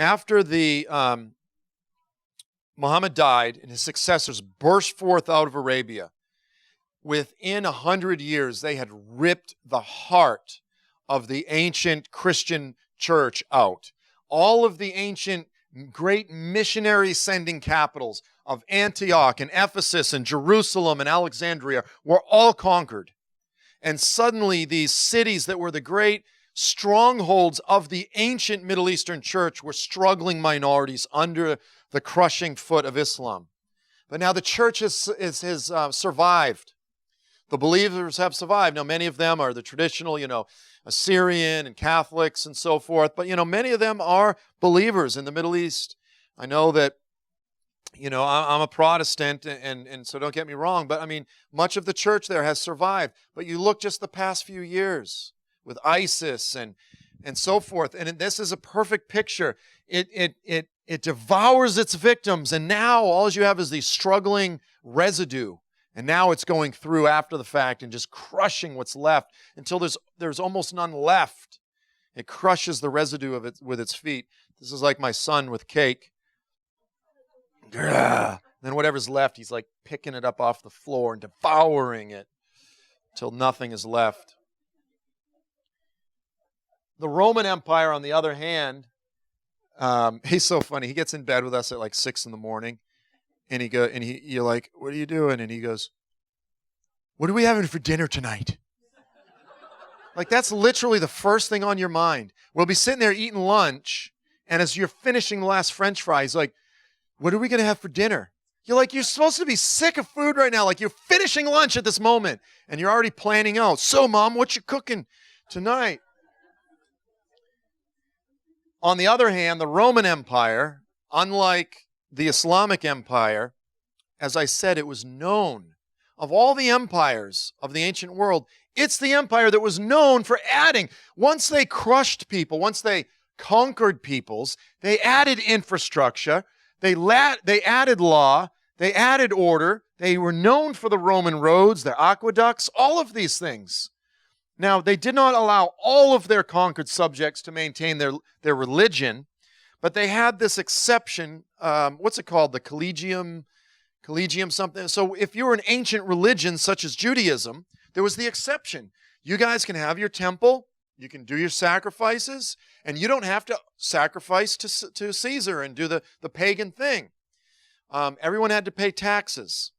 after Muhammad died and his successors burst forth out of Arabia, within 100 years, they had ripped the heart of the ancient Christian church out. All of the ancient great missionary sending capitals of Antioch and Ephesus and Jerusalem and Alexandria were all conquered. And suddenly these cities that were the great strongholds of the ancient Middle Eastern church were struggling minorities under the crushing foot of Islam. But now the church has survived. The believers have survived. Now many of them are the traditional, Assyrian and Catholics and so forth. But, many of them are believers in the Middle East. I know that, I'm a Protestant, and so don't get me wrong, but much of the church there has survived. But you look just the past few years with ISIS and so forth, and this is a perfect picture. It devours its victims, and now all you have is the struggling residue. And now it's going through after the fact and just crushing what's left until there's almost none left. It crushes the residue of it with its feet. This is like my son with cake. Then whatever's left, he's like picking it up off the floor and devouring it until nothing is left. The Roman Empire, on the other hand, he's so funny. He gets in bed with us at like 6 a.m. And you're like, what are you doing? And he goes, what are we having for dinner tonight? Like, that's literally the first thing on your mind. We'll be sitting there eating lunch, and as you're finishing the last French fry, he's like, what are we going to have for dinner? You're like, you're supposed to be sick of food right now. Like, you're finishing lunch at this moment, and you're already planning out. So, Mom, what you cooking tonight? On the other hand, the Roman Empire, unlike the Islamic Empire, as I said, it was known. Of all the empires of the ancient world, it's the empire that was known for adding. Once they crushed people, once they conquered peoples, they added infrastructure, they added law, they added order. They were known for the Roman roads, their aqueducts, all of these things. Now, they did not allow all of their conquered subjects to maintain their religion, but they had this exception, what's it called? The collegium something. So if you were an ancient religion such as Judaism, there was the exception. You guys can have your temple, you can do your sacrifices, and you don't have to sacrifice to Caesar and do the pagan thing. Everyone had to pay taxes.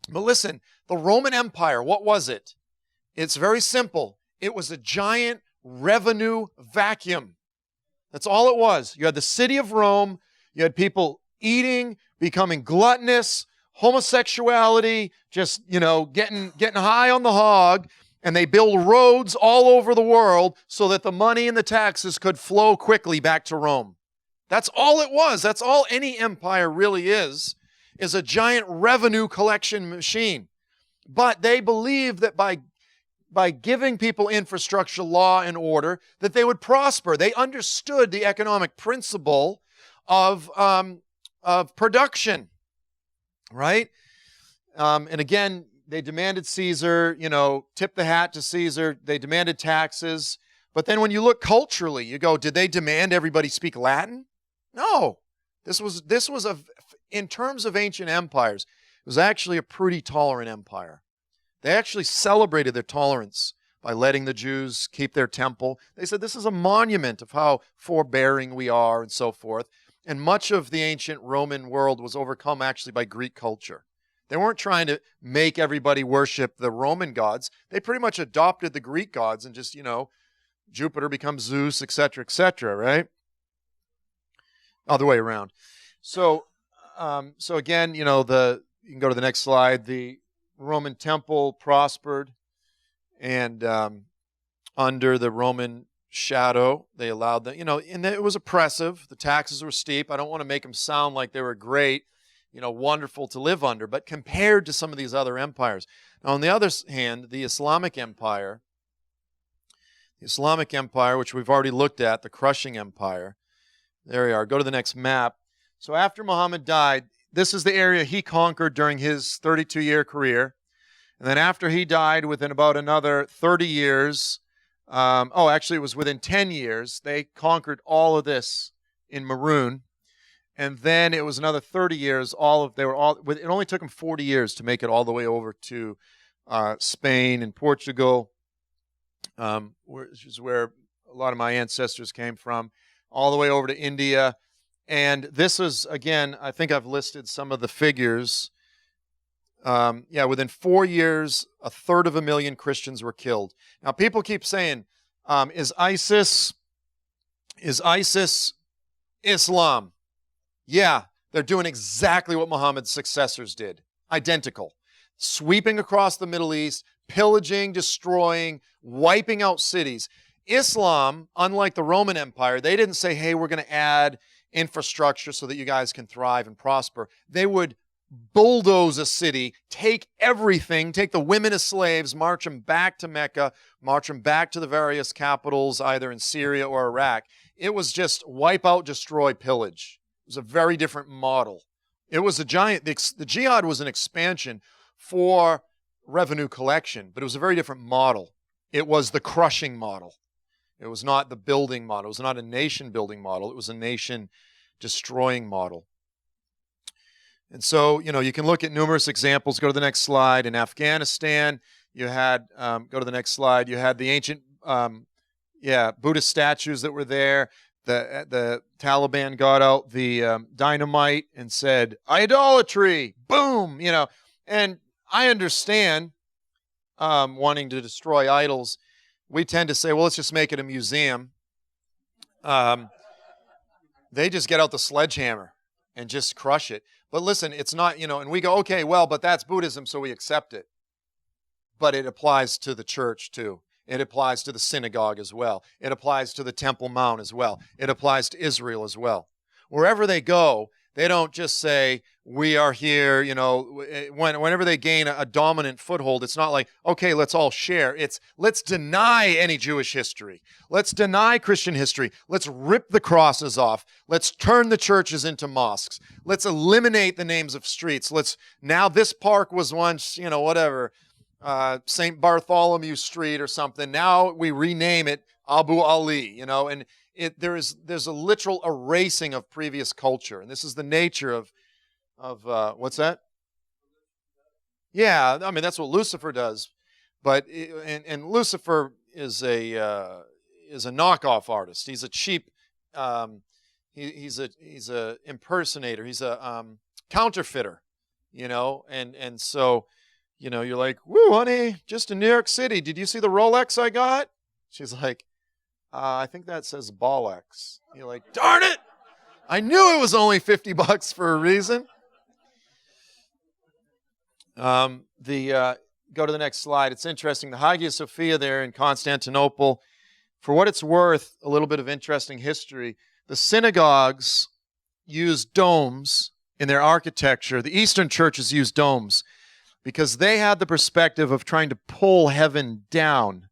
But listen, the Roman Empire, what was it? It's very simple. It was a giant revenue vacuum. That's all it was. You had the city of Rome. You had people eating, becoming gluttonous, homosexuality, just, getting high on the hog. And they build roads all over the world so that the money and the taxes could flow quickly back to Rome. That's all it was. That's all any empire really is a giant revenue collection machine. But they believed that by giving people infrastructure, law, and order, that they would prosper. They understood the economic principle of production, right? And again, they demanded Caesar, tip the hat to Caesar. They demanded taxes. But then when you look culturally, you go, did they demand everybody speak Latin? No. This was in terms of ancient empires, it was actually a pretty tolerant empire. They actually celebrated their tolerance by letting the Jews keep their temple. They said this is a monument of how forbearing we are and so forth. And much of the ancient Roman world was overcome actually by Greek culture. They weren't trying to make everybody worship the Roman gods. They pretty much adopted the Greek gods and just, Jupiter becomes Zeus, etc., right? Other way around. So again, you can go to the next slide. The Roman temple prospered, and under the Roman shadow, they allowed them, and it was oppressive. The taxes were steep. I don't want to make them sound like they were great, wonderful to live under, but compared to some of these other empires. Now, on the other hand, the Islamic Empire, which we've already looked at, the crushing empire. There we are. Go to the next map. So after Muhammad died, this is the area he conquered during his 32-year career. And then after he died, within about another 30 years, actually it was within 10 years, they conquered all of this in maroon. And then it was another 30 years. It only took them 40 years to make it all the way over to Spain and Portugal, which is where a lot of my ancestors came from, all the way over to India. And this is, again, I think I've listed some of the figures. Within 4 years, 1/3 Christians were killed. Now, people keep saying, is ISIS Islam? Yeah, they're doing exactly what Muhammad's successors did. Identical. Sweeping across the Middle East, pillaging, destroying, wiping out cities. Islam, unlike the Roman Empire, they didn't say, hey, we're going to add infrastructure so that you guys can thrive and prosper. They would bulldoze a city, take everything, take the women as slaves, march them back to Mecca, march them back to the various capitals, either in Syria or Iraq. It was just wipe out, destroy, pillage. It was a very different model. It was a giant, the jihad was an expansion for revenue collection, but it was a very different model. It was the crushing model. It was not the building model. It was not a nation building model. It was a nation destroying model. And so, you can look at numerous examples. Go to the next slide. In Afghanistan, you had, go to the next slide, you had the ancient, Buddhist statues that were there. The Taliban got out the dynamite and said, idolatry, boom, And I understand wanting to destroy idols. We tend to say, well, let's just make it a museum. They just get out the sledgehammer and just crush it. But listen, it's not, and we go, okay, well, but that's Buddhism, so we accept it. But it applies to the church too. It applies to the synagogue as well. It applies to the Temple Mount as well. It applies to Israel as well. Wherever they go, they don't just say, we are here, whenever they gain a dominant foothold, it's not like, okay, let's all share. It's, let's deny any Jewish history. Let's deny Christian history. Let's rip the crosses off. Let's turn the churches into mosques. Let's eliminate the names of streets. Now this park was once, St. Bartholomew Street or something. Now we rename it Abu Ali, and there's a literal erasing of previous culture. And this is the nature of what's that? Yeah, I mean, that's what Lucifer does. But, and Lucifer is a knockoff artist. He's a cheap, he's a impersonator. He's a counterfeiter, and so, you're like, woo, honey, just in New York City. Did you see the Rolex I got? She's like, I think that says Bolex. You're like, darn it! I knew it was only $50 for a reason. Go to the next slide. It's interesting. The Hagia Sophia there in Constantinople, for what it's worth, a little bit of interesting history. The synagogues used domes in their architecture. The Eastern churches used domes because they had the perspective of trying to pull heaven down,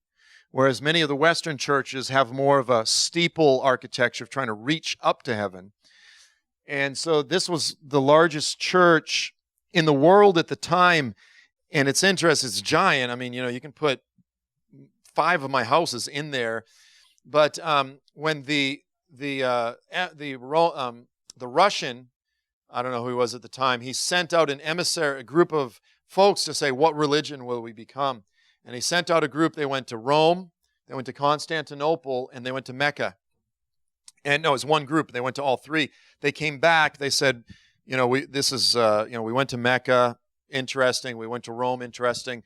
whereas many of the Western churches have more of a steeple architecture of trying to reach up to heaven. And so this was the largest church in the world at the time, and it's interesting, it's giant. I mean, you can put 5 of my houses in there. But when the Russian, I don't know who he was at the time, he sent out an emissary, a group of folks to say, what religion will we become? And he sent out a group. They went to Rome, they went to Constantinople, and they went to Mecca. And no, it was one group. They went to all 3. They came back. They said, we went to Mecca, interesting. We went to Rome, interesting.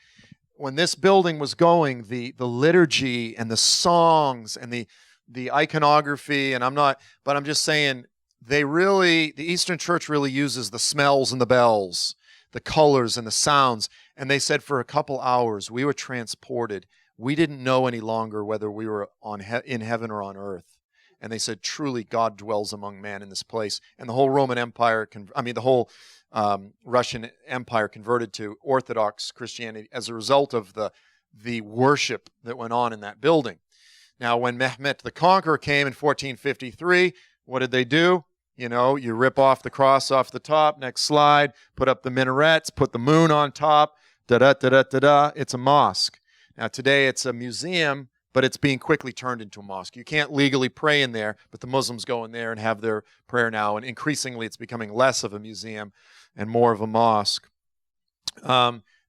When this building was going, the liturgy and the songs and the iconography, and I'm just saying, the Eastern Church really uses the smells and the bells, the colors and the sounds. And they said for a couple hours, we were transported. We didn't know any longer whether we were in heaven or on earth. And they said, truly, God dwells among man in this place. And the whole Roman Empire, the whole Russian Empire converted to Orthodox Christianity as a result of the worship that went on in that building. Now, when Mehmet the Conqueror came in 1453, what did they do? You rip off the cross off the top. Next slide. Put up the minarets. Put the moon on top. Da-da-da-da-da-da. It's a mosque. Now, today it's a museum, but it's being quickly turned into a mosque. You can't legally pray in there, but the Muslims go in there and have their prayer now, and increasingly it's becoming less of a museum and more of a mosque.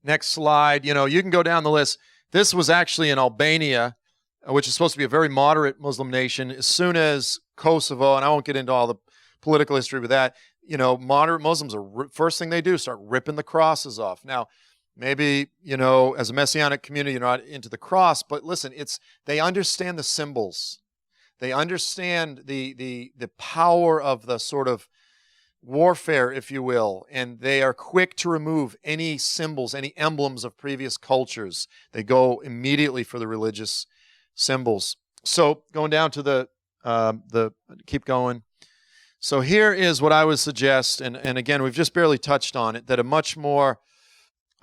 Next slide. You can go down the list. This was actually in Albania, which is supposed to be a very moderate Muslim nation. As soon as Kosovo, and I won't get into all the political history with that, moderate Muslims are first thing they do, start ripping the crosses off. Now, maybe, as a Messianic community, you're not into the cross, but listen, they understand the symbols. They understand the power of the sort of warfare, if you will, and they are quick to remove any symbols, any emblems of previous cultures. They go immediately for the religious symbols. So going down to keep going. So here is what I would suggest, and again, we've just barely touched on it, that a much more,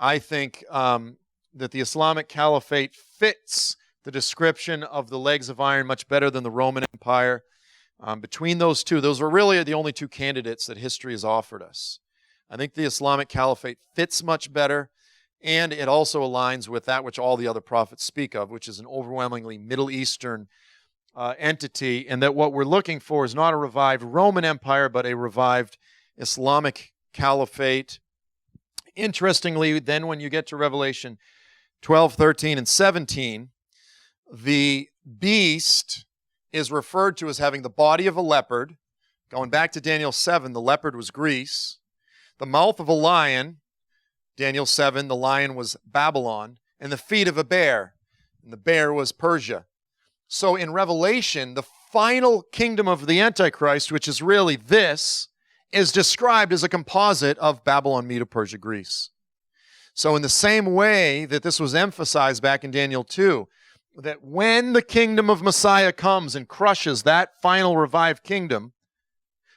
I think, that the Islamic Caliphate fits the description of the legs of iron much better than the Roman Empire. Between those two, those were really the only two candidates that history has offered us. I think the Islamic Caliphate fits much better, and it also aligns with that which all the other prophets speak of, which is an overwhelmingly Middle Eastern entity, and that what we're looking for is not a revived Roman Empire, but a revived Islamic Caliphate. Interestingly, then when you get to Revelation 12, 13, and 17, the beast is referred to as having the body of a leopard. Going back to Daniel 7, the leopard was Greece. The mouth of a lion, Daniel 7, the lion was Babylon. And the feet of a bear, and the bear was Persia. So in Revelation, the final kingdom of the Antichrist, which is really this, is described as a composite of Babylon, Medo, Persia, Greece. So in the same way that this was emphasized back in Daniel 2, that when the kingdom of Messiah comes and crushes that final revived kingdom,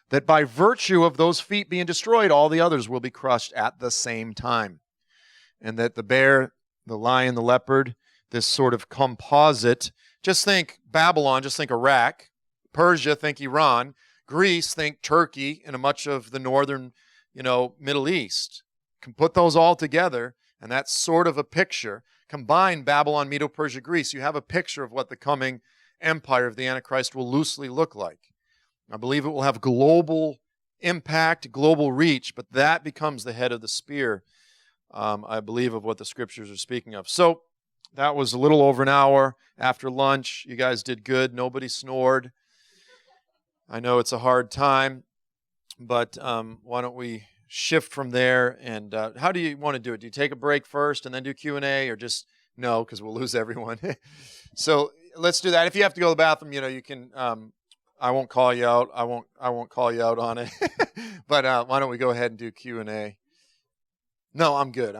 that by virtue of those feet being destroyed, all the others will be crushed at the same time. And that the bear, the lion, the leopard, this sort of composite, just think Babylon, just think Iraq, Persia, think Iran, Greece, think Turkey, and much of the northern, Middle East. Can put those all together, and that's sort of a picture. Combine Babylon, Medo, Persia, Greece, you have a picture of what the coming empire of the Antichrist will loosely look like. I believe it will have global impact, global reach, but that becomes the head of the spear, I believe, of what the scriptures are speaking of. So that was a little over an hour after lunch. You guys did good. Nobody snored. I know it's a hard time, but why don't we shift from there? And how do you want to do it? Do you take a break first and then do Q&A, or just no, because we'll lose everyone? So let's do that. If you have to go to the bathroom, you can. I won't call you out. I won't call you out on it. But why don't we go ahead and do Q&A? No, I'm good.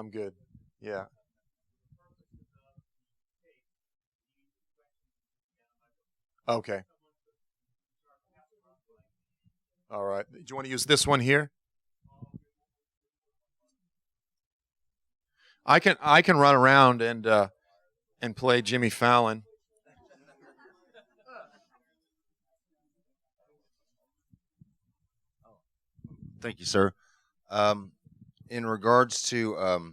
Yeah. Okay. All right. Do you want to use this one here? I can run around and play Jimmy Fallon. Thank you, sir. In regards to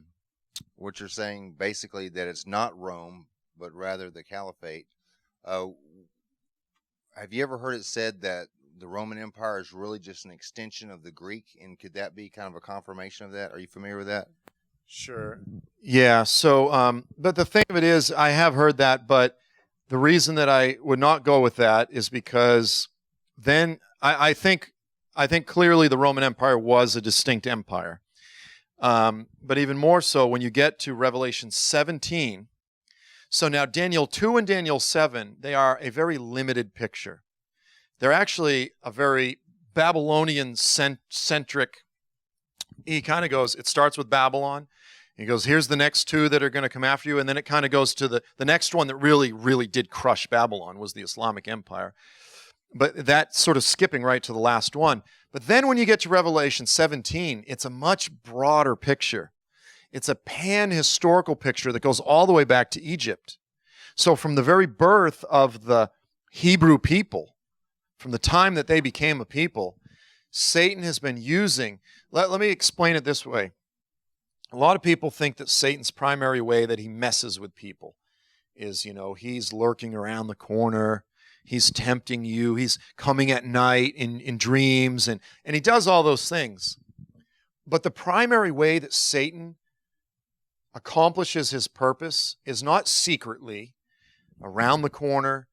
what you're saying, basically that it's not Rome, but rather the Caliphate, have you ever heard it said that the Roman Empire is really just an extension of the Greek, and could that be kind of a confirmation of that? Are you familiar with that? Sure. Yeah. So, but the thing of it is, I have heard that, but the reason that I would not go with that is because then I think clearly the Roman Empire was a distinct empire. But even more so when you get to Revelation 17. So now Daniel 2 and Daniel 7, they are a very limited picture. They're actually a very Babylonian-centric. He kind of goes, it starts with Babylon. He goes, here's the next two that are going to come after you. And then it kind of goes to the next one that really, really did crush Babylon was the Islamic Empire. But that's sort of skipping right to the last one. But then when you get to Revelation 17, it's a much broader picture. It's a pan-historical picture that goes all the way back to Egypt. So from the very birth of the Hebrew people, from the time that they became a people, Satan has been using, let me explain it this way. A lot of people think that Satan's primary way that he messes with people is, he's lurking around the corner. He's tempting you. He's coming at night in dreams, and he does all those things. But the primary way that Satan accomplishes his purpose is not secretly, around the corner,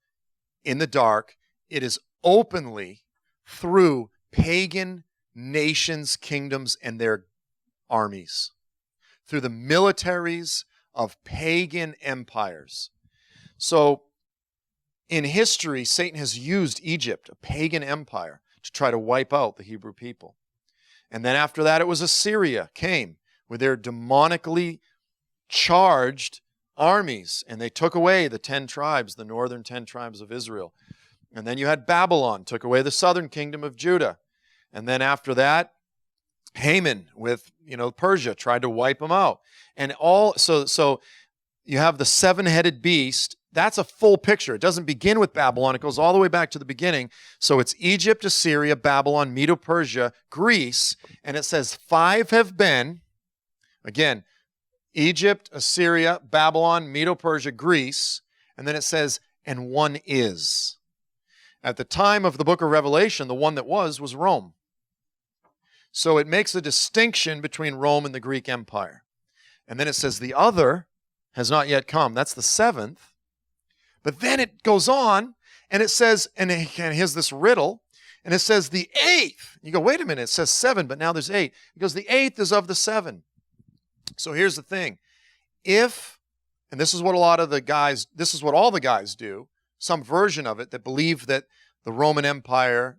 in the dark. It is openly through pagan nations, kingdoms, and their armies, through the militaries of pagan empires. So in history, Satan has used Egypt, a pagan empire, to try to wipe out the Hebrew people. And then after that, it was Assyria came with their demonically charged armies, and they took away the 10 tribes, the northern 10 tribes of Israel. And then you had Babylon, took away the southern kingdom of Judah. And then after that, Haman with, Persia tried to wipe them out. And so you have the 7-headed beast. That's a full picture. It doesn't begin with Babylon. It goes all the way back to the beginning. So it's Egypt, Assyria, Babylon, Medo-Persia, Greece. And it says 5 have been, again, Egypt, Assyria, Babylon, Medo-Persia, Greece. And then it says, and 1 is. At the time of the book of Revelation, the one that was Rome. So it makes a distinction between Rome and the Greek Empire. And then it says the other has not yet come. That's the 7th. But then it goes on, and it says, and here's this riddle, and it says the 8th. You go, wait a minute, it says 7, but now there's 8. It goes, the 8th is of the 7. So here's the thing. And this is what all the guys do, some version of it that believe that the Roman Empire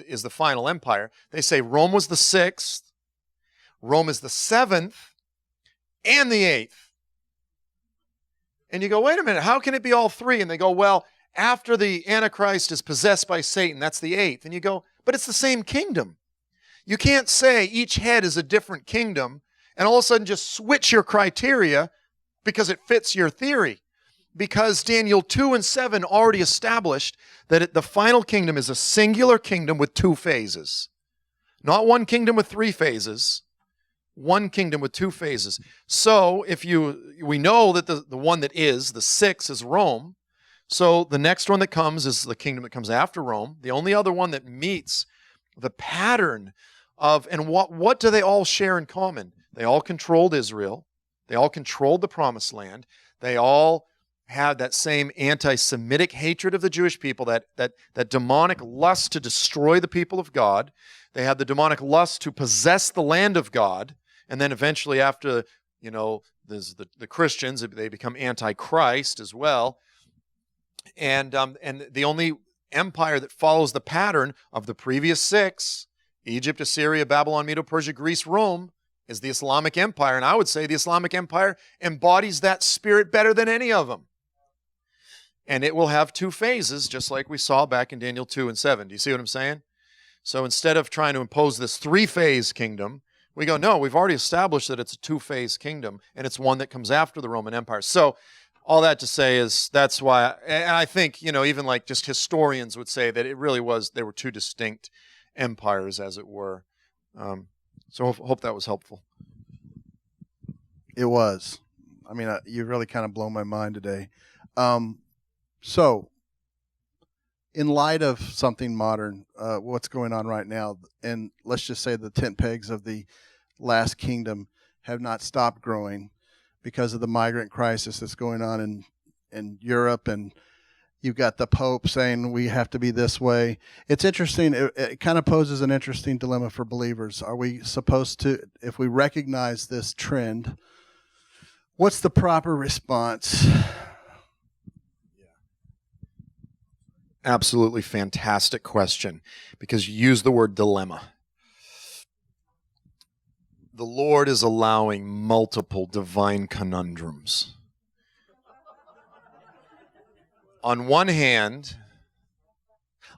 is the final empire. They say Rome was the 6th, Rome is the 7th, and the 8th. And you go, wait a minute, how can it be all 3? And they go, well, after the Antichrist is possessed by Satan, that's the 8th. And you go, but it's the same kingdom. You can't say each head is a different kingdom and all of a sudden just switch your criteria because it fits your theory. Because Daniel 2 and 7 already established that the final kingdom is a singular kingdom with 2 phases. Not one kingdom with 3 phases. One kingdom with 2 phases. So we know that the one that is, the 6 is Rome. So the next one that comes is the kingdom that comes after Rome. The only other one that meets the pattern of, and what do they all share in common? They all controlled Israel. They all controlled the promised land. They all had that same anti-Semitic hatred of the Jewish people, that demonic lust to destroy the people of God. They had the demonic lust to possess the land of God. And then eventually after, there's the Christians, they become anti-Christ as well. And the only empire that follows the pattern of the previous 6, Egypt, Assyria, Babylon, Medo-Persia, Greece, Rome, is the Islamic Empire. And I would say the Islamic Empire embodies that spirit better than any of them. And it will have 2 phases, just like we saw back in Daniel 2 and 7. Do you see what I'm saying? So instead of trying to impose this 3-phase kingdom, we go, no, we've already established that it's a 2-phase kingdom, and it's one that comes after the Roman Empire. So all that to say is that's why, and I think, even like just historians would say that it really was, they were 2 distinct empires, as it were. So hope that was helpful. It was. I mean, you really kind of blown my mind today. So, in light of something modern, what's going on right now, and let's just say the tent pegs of the last kingdom have not stopped growing because of the migrant crisis that's going on in Europe, and you've got the Pope saying we have to be this way. It's interesting. It kind of poses an interesting dilemma for believers. Are we supposed to, if we recognize this trend, what's the proper response? Absolutely fantastic question, because you use the word dilemma. The Lord is allowing multiple divine conundrums. On one hand,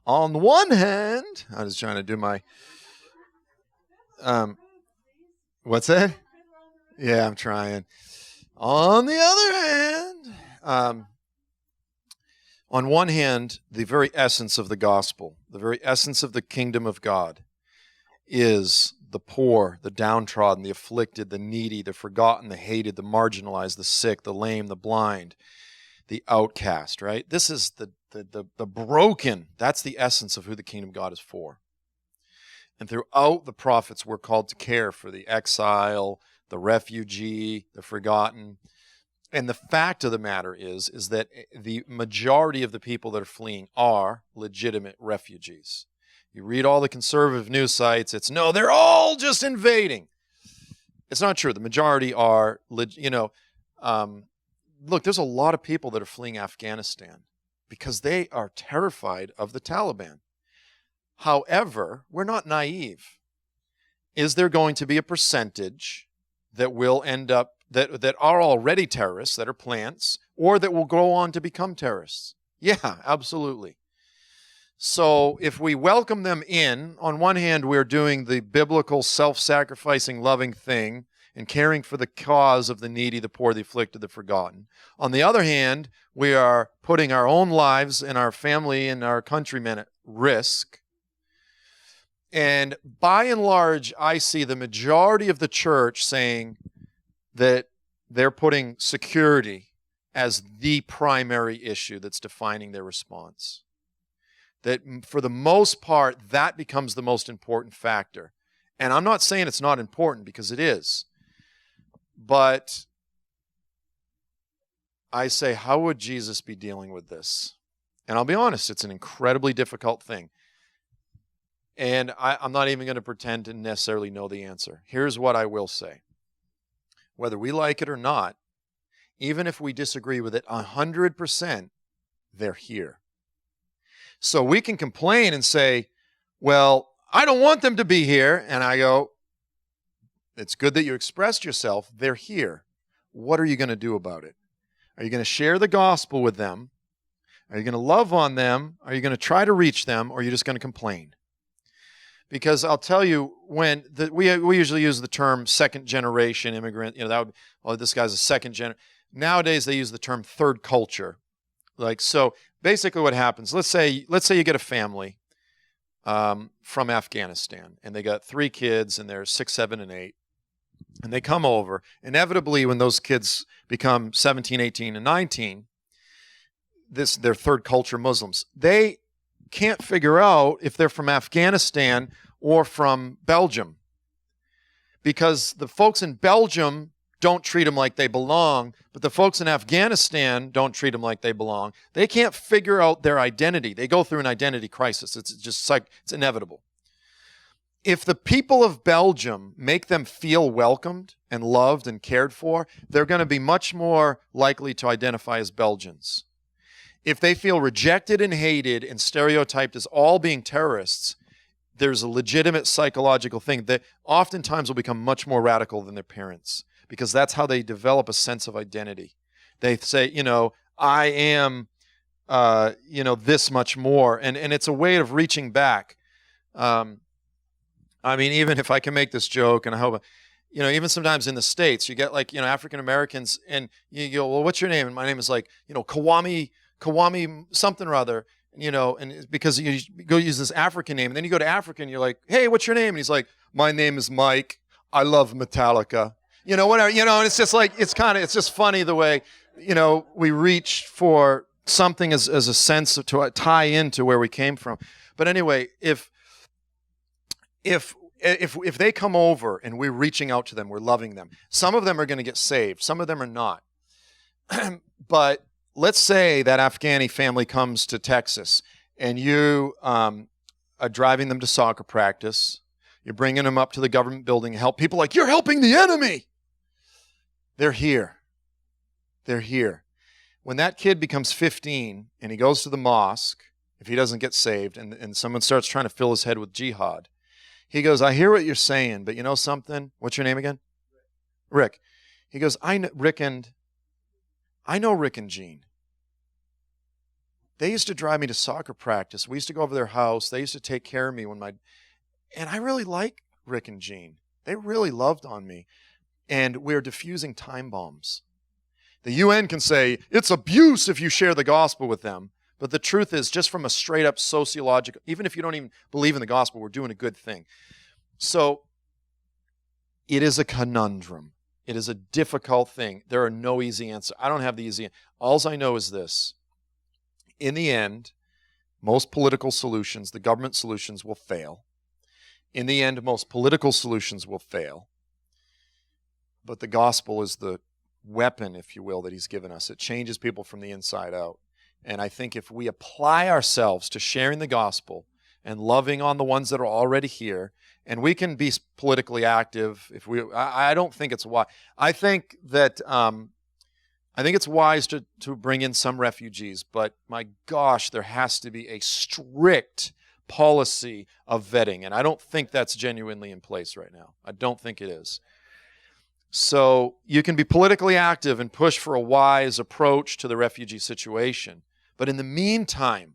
I was trying to do my, what's that? Yeah, I'm trying. On the other hand, on one hand, the very essence of the gospel, the very essence of the kingdom of God is the poor, the downtrodden, the afflicted, the needy, the forgotten, the hated, the marginalized, the sick, the lame, the blind. the outcast, right? This is the broken. That's the essence of who the kingdom of God is for. And throughout the prophets, we're called to care for the exile, the refugee, the forgotten. And the fact of the matter is that the majority of the people that are fleeing are legitimate refugees. You read all the conservative news sites, it's no, they're all just invading. It's not true. The majority are, look, there's a lot of people that are fleeing Afghanistan because they are terrified of the Taliban. However, we're not naive. Is there going to be a percentage that will end up, that are already terrorists, that are plants, or that will go on to become terrorists? Yeah, absolutely. So if we welcome them in, on one hand, we're doing the biblical, self-sacrificing, loving thing and caring for the cause of the needy, the poor, the afflicted, the forgotten. On the other hand, we are putting our own lives and our family and our countrymen at risk. And by and large, I see the majority of the church saying that they're putting security as the primary issue that's defining their response. That for the most part, that becomes the most important factor. And I'm not saying it's not important, because it is. But I say, how would Jesus be dealing with this? And I'll be honest, it's an incredibly difficult thing. And I'm not even going to pretend to necessarily know the answer. Here's what I will say. Whether we like it or not, even if we disagree with it 100%, they're here. So we can complain and say, well, I don't want them to be here. And I go, it's good that you expressed yourself. They're here. What are you going to do about it? Are you going to share the gospel with them? Are you going to love on them? Are you going to try to reach them? Or are you just going to complain? Because I'll tell you, when we usually use the term second generation immigrant, this guy's a second generation. Nowadays they use the term third culture. So basically what happens, let's say you get a family from Afghanistan, and they got 3 kids, and they're 6, 7, and 8. And they come over. Inevitably, when those kids become 17, 18, and 19, they're third culture Muslims. They can't figure out if they're from Afghanistan or from Belgium, because the folks in Belgium don't treat them like they belong, but the folks in Afghanistan don't treat them like they belong. They can't figure out their identity. They go through an identity crisis. It's just like, it's inevitable. If the people of Belgium make them feel welcomed and loved and cared for, they're going to be much more likely to identify as Belgians. If they feel rejected and hated and stereotyped as all being terrorists, there's a legitimate psychological thing that oftentimes will become much more radical than their parents, because that's how they develop a sense of identity. They say, I am, this much more. And it's a way of reaching back. Even if I can make this joke, and I hope, even sometimes in the States, you get African Americans, and you go, well, what's your name? And my name is Kawami something or other, and it's because you go use this African name, and then you go to Africa and you're like, hey, what's your name? And he's like, my name is Mike. I love Metallica. Whatever, and it's just like, it's just funny the way, we reach for something as a sense to tie into where we came from. But anyway, if they come over and we're reaching out to them, we're loving them, some of them are going to get saved, some of them are not. But let's say that Afghani family comes to Texas, and you are driving them to soccer practice. You're bringing them up to the government building to help people, like, you're helping the enemy. They're here. They're here. When that kid becomes 15 and he goes to the mosque, if he doesn't get saved, and someone starts trying to fill his head with jihad, he goes, I hear what you're saying, but you know something? What's your name again? Rick. He goes, I know Rick and Jean. They used to drive me to soccer practice. We used to go over their house. They used to take care of me and I really like Rick and Jean. They really loved on me. And we're diffusing time bombs. The UN can say, it's abuse if you share the gospel with them. But the truth is, just from a straight up sociological, even if you don't even believe in the gospel, we're doing a good thing. So it is a conundrum. It is a difficult thing. There are no easy answers. I don't have the easy answer. All I know is this. In the end, most political solutions, the government solutions, will fail. In the end, most political solutions will fail. But the gospel is the weapon, if you will, that he's given us. It changes people from the inside out. And I think if we apply ourselves to sharing the gospel and loving on the ones that are already here, and we can be politically active, I don't think it's wise. I think it's wise to bring in some refugees, but my gosh, there has to be a strict policy of vetting, and I don't think that's genuinely in place right now. I don't think it is. So you can be politically active and push for a wise approach to the refugee situation, but in the meantime,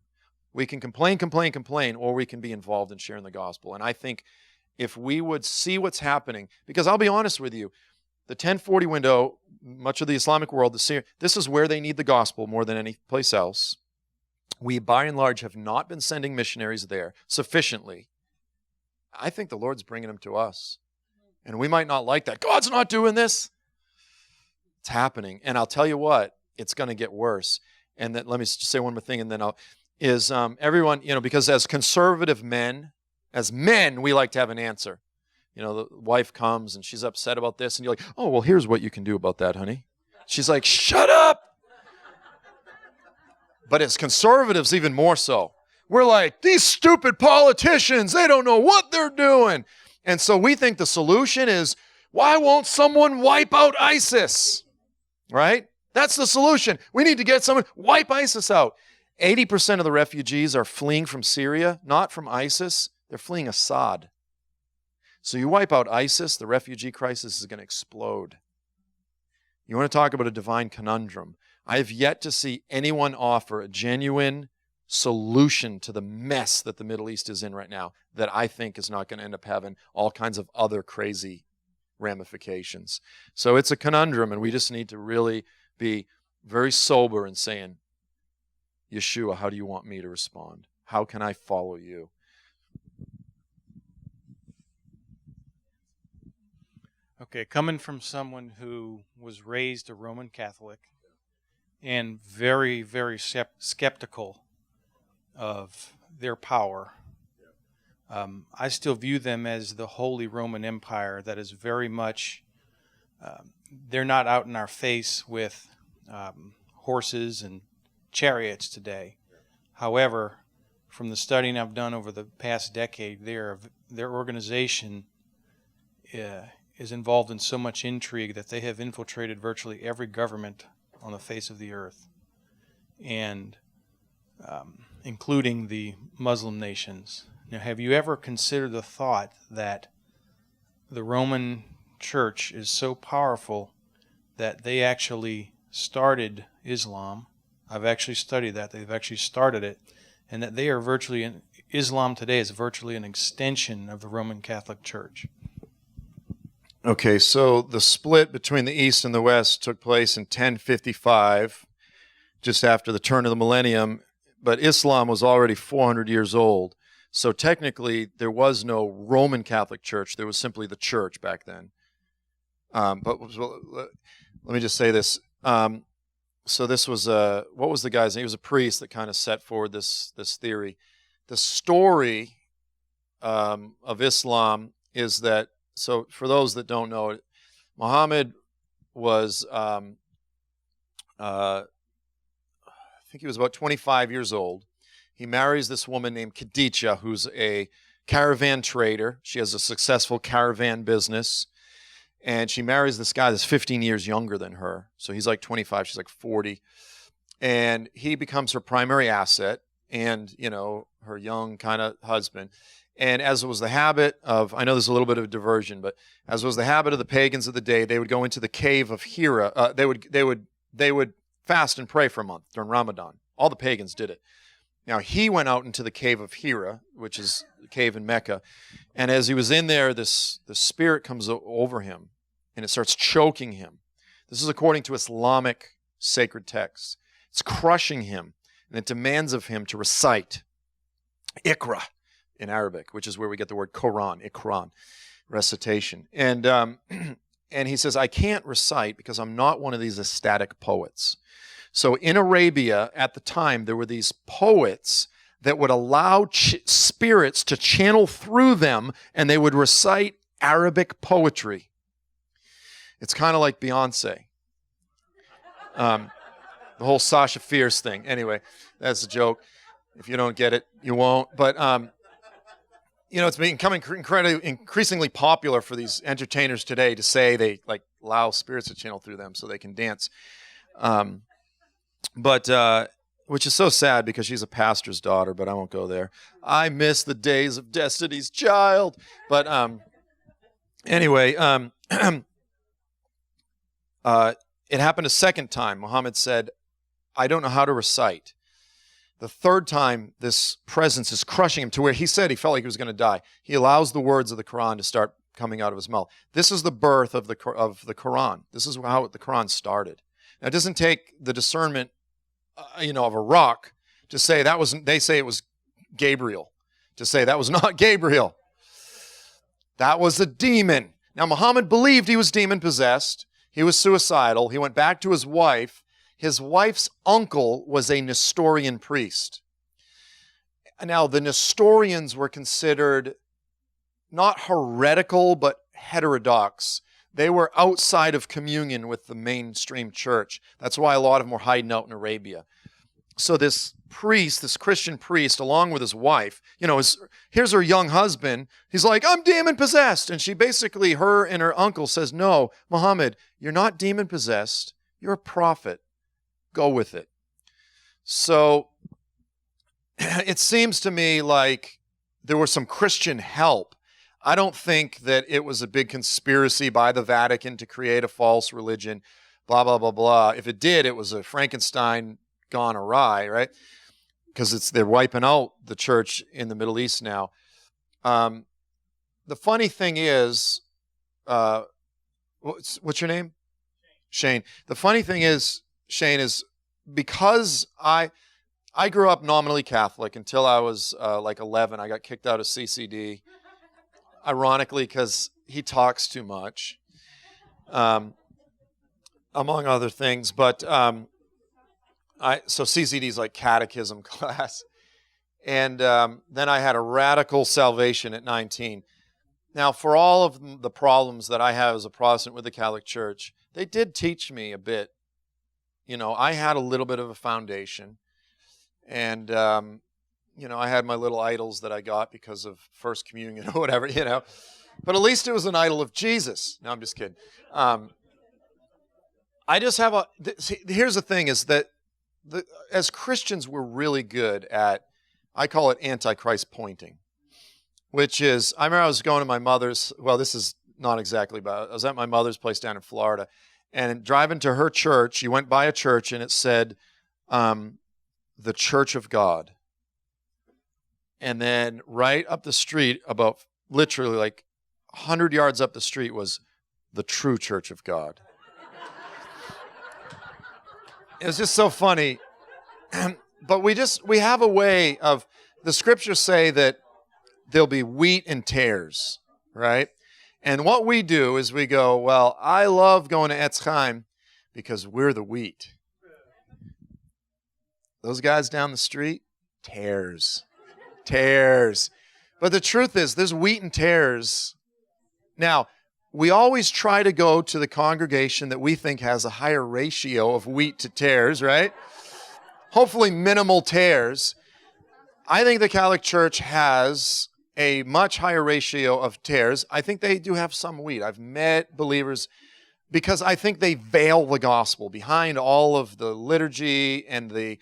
we can complain, or we can be involved in sharing the gospel. And I think if we would see what's happening, because I'll be honest with you, the 1040 window, much of the Islamic world, this is where they need the gospel more than any place else. We, by and large, have not been sending missionaries there sufficiently. I think the Lord's bringing them to us. And we might not like that. God's not doing this. It's happening. And I'll tell you what, it's going to get worse. And then let me just say one more thing, and then everyone, because as conservative men, we like to have an answer. The wife comes and she's upset about this, and you're like, oh, well, here's what you can do about that, honey. She's like, shut up. But as conservatives, even more so. We're like, these stupid politicians, they don't know what they're doing. And so we think the solution is, why won't someone wipe out ISIS? Right? That's the solution. We need to get someone, wipe ISIS out. 80% of the refugees are fleeing from Syria, not from ISIS. They're fleeing Assad. So you wipe out ISIS, the refugee crisis is going to explode. You want to talk about a divine conundrum? I have yet to see anyone offer a genuine solution to the mess that the Middle East is in right now that I think is not going to end up having all kinds of other crazy ramifications. So it's a conundrum, and we just need to really be very sober in saying, Yeshua, how do you want me to respond? How can I follow you? Okay, coming from someone who was raised a Roman Catholic and very, very skeptical of their power, I still view them as the Holy Roman Empire that is very much, they're not out in our face with horses and chariots today. However, from the studying I've done over the past decade, their organization is involved in so much intrigue that they have infiltrated virtually every government on the face of the earth, and including the Muslim nations. Now, have you ever considered the thought that the Roman Church is so powerful that they actually started Islam? I've actually studied that. They've actually started it, and that they are Islam today is virtually an extension of the Roman Catholic Church. Okay, so the split between the East and the West took place in 1055, just after the turn of the millennium, but Islam was already 400 years old. So technically, there was no Roman Catholic Church. There was simply the church back then. But let me just say this. So this was what was the guy's name? He was a priest that kind of set forward this theory. The story of Islam is that, so for those that don't know, Muhammad was, I think he was about 25 years old. He marries this woman named Khadija, who's a caravan trader. She has a successful caravan business. And she marries this guy that's 15 years younger than her. So he's like 25, she's like 40. And he becomes her primary asset and, her young kind of husband. And as was the habit of, I know there's a little bit of a diversion, but as was the habit of the pagans of the day, they would go into the cave of Hira. They would fast and pray for a month during Ramadan. All the pagans did it. Now, he went out into the cave of Hira, which is a cave in Mecca. And as he was in there, the spirit comes over him, and it starts choking him. This is according to Islamic sacred texts. It's crushing him, and it demands of him to recite Iqra in Arabic, which is where we get the word Quran, Iqran, recitation. And And he says, I can't recite because I'm not one of these ecstatic poets. So in Arabia at the time, there were these poets that would allow spirits to channel through them, and they would recite Arabic poetry. It's kind of like Beyonce. The whole Sasha Fierce thing. Anyway, that's a joke. If you don't get it, you won't. But, it's becoming increasingly popular for these entertainers today to say they like allow spirits to channel through them so they can dance. Which is so sad because she's a pastor's daughter, but I won't go there. I miss the days of Destiny's Child. But anyway, it happened a second time. Muhammad said, I don't know how to recite. The third time, this presence is crushing him to where he said he felt like he was going to die. He allows the words of the Quran to start coming out of his mouth. This is the birth of the Quran. This is how the Quran started. Now, it doesn't take the discernment, of a rock to say that wasn't. They say it was Gabriel. To say that was not Gabriel. That was a demon. Now, Muhammad believed he was demon possessed. He was suicidal. He went back to his wife. His wife's uncle was a Nestorian priest. Now, the Nestorians were considered not heretical, but heterodox. They were outside of communion with the mainstream church. That's why a lot of them were hiding out in Arabia. So this priest, this Christian priest, along with his wife, here's her young husband. He's like, I'm demon possessed. And she basically, her and her uncle says, no, Muhammad, you're not demon possessed. You're a prophet. Go with it. So it seems to me like there was some Christian help. I don't think that it was a big conspiracy by the Vatican to create a false religion, blah, blah, blah, blah. If it did, it was a Frankenstein gone awry, right? Because they're wiping out the church in the Middle East now. The funny thing is, what's your name? Shane. The funny thing is, Shane, is because I grew up nominally Catholic until I was like 11. I got kicked out of CCD. Ironically, because he talks too much, among other things. But so CCD is like catechism class. And then I had a radical salvation at 19. Now, for all of the problems that I have as a Protestant with the Catholic Church, they did teach me a bit. I had a little bit of a foundation. And I had my little idols that I got because of First Communion or whatever, But at least it was an idol of Jesus. No, I'm just kidding. I just have here's the thing is that as Christians, we're really good at, I call it Antichrist pointing, which is, I remember I was going to my mother's, well, this is not exactly about, I was at my mother's place down in Florida, and driving to her church, you went by a church and it said, the Church of God. And then right up the street, about literally like 100 yards up the street, was the true Church of God. It was just so funny. But we have a way of, the scriptures say that there'll be wheat and tares, right? And what we do is we go, well, I love going to Eitz Chaim because we're the wheat. Those guys down the street, tares. But the truth is, there's wheat and tares. Now, we always try to go to the congregation that we think has a higher ratio of wheat to tares, right? Hopefully minimal tares. I think the Catholic Church has a much higher ratio of tares. I think they do have some wheat. I've met believers because I think they veil the gospel behind all of the liturgy and the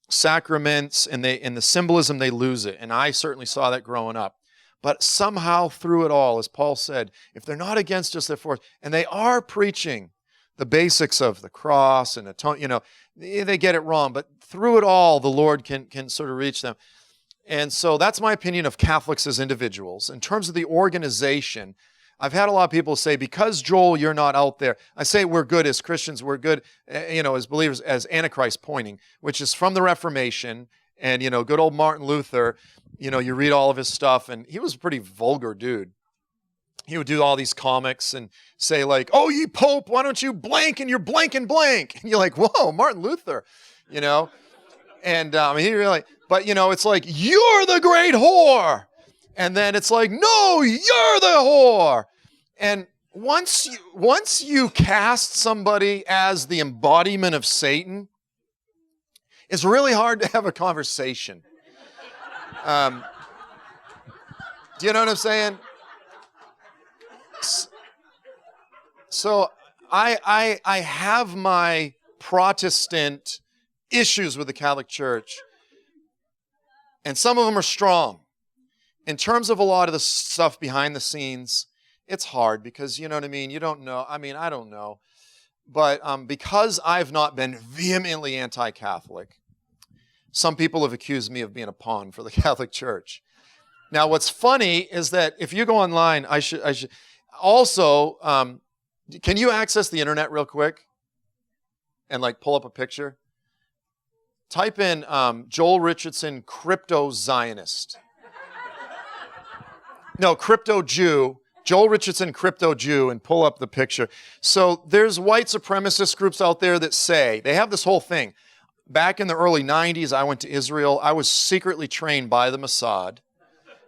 sacraments and the symbolism. They lose it, and I certainly saw that growing up. But somehow through it all, as Paul said, if they're not against us, they're for us. And they are preaching the basics of the cross and atonement. They get it wrong, but through it all, the Lord can sort of reach them. And so that's my opinion of Catholics as individuals. In terms of the organization, I've had a lot of people say, because, Joel, you're not out there. I say we're good as Christians. We're good, as believers, as Antichrist pointing, which is from the Reformation. And, good old Martin Luther, you read all of his stuff, and he was a pretty vulgar dude. he would do all these comics and say like, "Oh, ye Pope, why don't you blank and you're blank and blank?" And you're like, "Whoa, Martin Luther," you know? And he really, but it's like, "You're the great whore." And then it's like, "No, you're the whore." And once you cast somebody as the embodiment of Satan, it's really hard to have a conversation. Do you know what I'm saying? So I have my Protestant issues with the Catholic Church, and some of them are strong. In terms of a lot of the stuff behind the scenes, it's hard because, you know what I mean? You don't know. I don't know. But because I've not been vehemently anti-Catholic, some people have accused me of being a pawn for the Catholic Church. Now, what's funny is that if you go online, I should also, can you access the internet real quick and like pull up a picture? Type in Joel Richardson, crypto Zionist. No, crypto Jew. Joel Richardson, crypto Jew, and pull up the picture. So there's white supremacist groups out there that say, they have this whole thing. Back in the early 90s, I went to Israel. I was secretly trained by the Mossad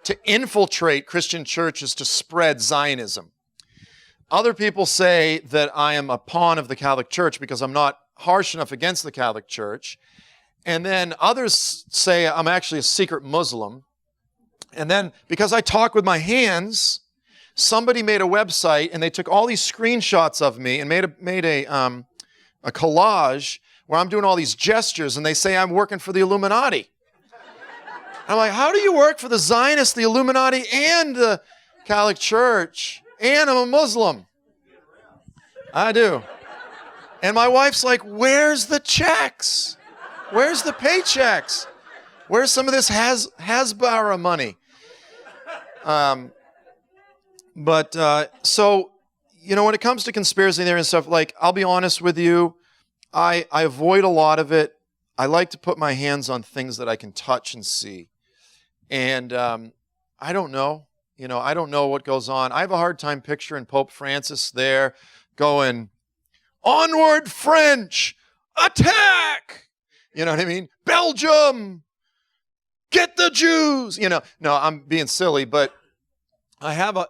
to infiltrate Christian churches to spread Zionism. Other people say that I am a pawn of the Catholic Church because I'm not harsh enough against the Catholic Church. And then others say I'm actually a secret Muslim. And then because I talk with my hands, somebody made a website and they took all these screenshots of me and made a collage where I'm doing all these gestures, and they say I'm working for the Illuminati. I'm like, how do you work for the Zionists, the Illuminati, and the Catholic Church? And I'm a Muslim. I do. And my wife's like, where's the checks? Where's the paychecks? Where's some of this Hasbara money? So, when it comes to conspiracy theory and stuff, like, I'll be honest with you, I avoid a lot of it. I like to put my hands on things that I can touch and see. And I don't know. I don't know what goes on. I have a hard time picturing Pope Francis there going, "Onward, French! Attack!" You know what I mean? "Belgium! Get the Jews!" No, I'm being silly, but I have a...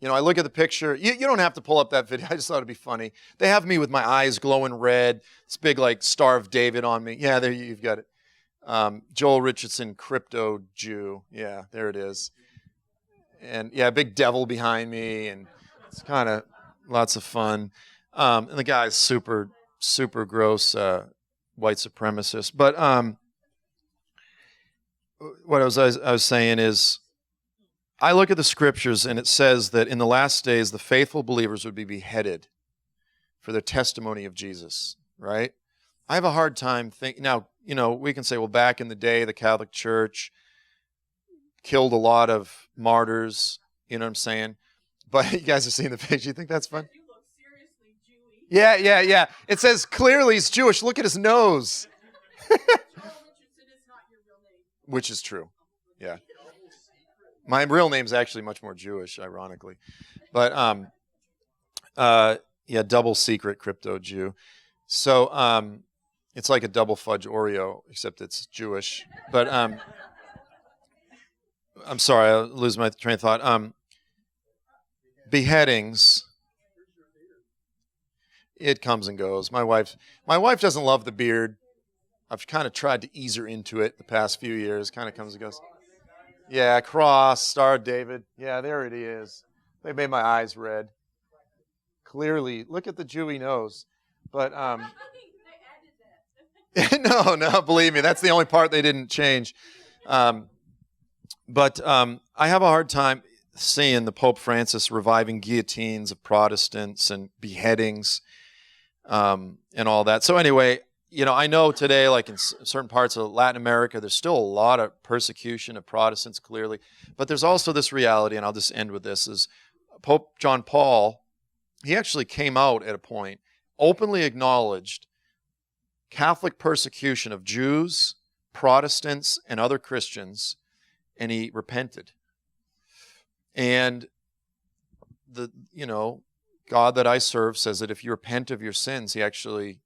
I look at the picture. You don't have to pull up that video. I just thought it'd be funny. They have me with my eyes glowing red. This big, like, Star of David on me. Yeah, there you've got it. Joel Richardson, crypto Jew. Yeah, there it is. And, yeah, big devil behind me. And it's kind of lots of fun. And the guy's super, super gross white supremacist. But what I was saying is, I look at the scriptures and it says that in the last days, the faithful believers would be beheaded for their testimony of Jesus, right? I have a hard time thinking. Now, we can say, well, back in the day, the Catholic Church killed a lot of martyrs, you know what I'm saying? But you guys have seen the picture. You think that's fun? You look seriously Jewy. Yeah. It says clearly he's Jewish. Look at his nose. Joel Richardson is not your real name. Which is true. Yeah. My real name's actually much more Jewish, ironically. But, double secret crypto Jew. So, it's like a double fudge Oreo, except it's Jewish. But, I'm sorry, I lose my train of thought. Beheadings. It comes and goes. My wife doesn't love the beard. I've kind of tried to ease her into it the past few years. Kind of comes and goes. Yeah, cross, Star of David. Yeah, there it is. They made my eyes red. Clearly, look at the Jewy nose. But They added that. no, believe me, that's the only part they didn't change. But I have a hard time seeing the Pope Francis reviving guillotines of Protestants and beheadings and all that. So anyway, I know today, like in certain parts of Latin America, there's still a lot of persecution of Protestants, clearly. But there's also this reality, and I'll just end with this, is Pope John Paul, he actually came out at a point, openly acknowledged Catholic persecution of Jews, Protestants, and other Christians, and he repented. And God that I serve says that if you repent of your sins, he actually,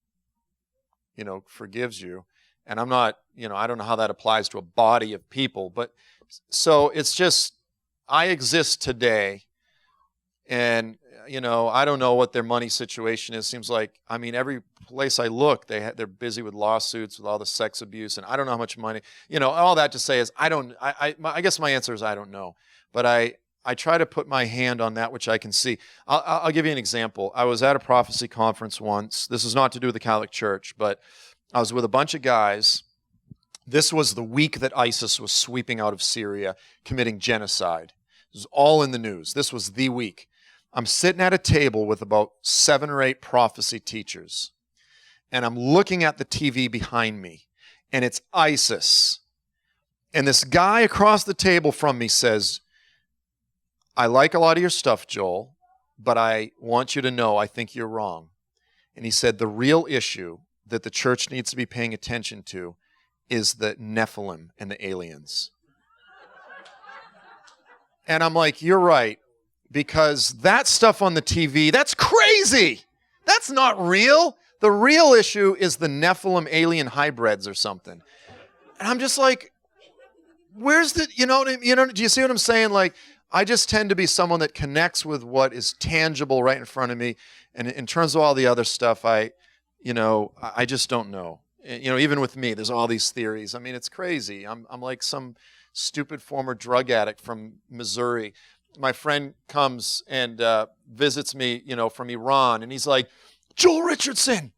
forgives you. And I'm not, I don't know how that applies to a body of people, but so it's just, I exist today, and, I don't know what their money situation is. Seems like, every place I look, they're busy with lawsuits, with all the sex abuse, and I don't know how much money, all that to say is, I guess my answer is I don't know, but I try to put my hand on that which I can see. I'll give you an example. I was at a prophecy conference once. This is not to do with the Catholic Church, but I was with a bunch of guys. This was the week that ISIS was sweeping out of Syria, committing genocide. It was all in the news. This was the week. I'm sitting at a table with about 7 or 8 prophecy teachers, and I'm looking at the TV behind me, and it's ISIS. And this guy across the table from me says, I like a lot of your stuff, Joel, but I want you to know I think you're wrong. And he said the real issue that the church needs to be paying attention to is the Nephilim and the aliens. And I'm like, you're right, because that stuff on the TV, that's crazy. That's not real. The real issue is the Nephilim alien hybrids or something. And I'm just like, where's the, do you see what I'm saying? Like, I just tend to be someone that connects with what is tangible right in front of me. And in terms of all the other stuff, I just don't know. Even with me, there's all these theories. It's crazy. I'm like some stupid former drug addict from Missouri. My friend comes and visits me, from Iran, and he's like, Joel Richardson,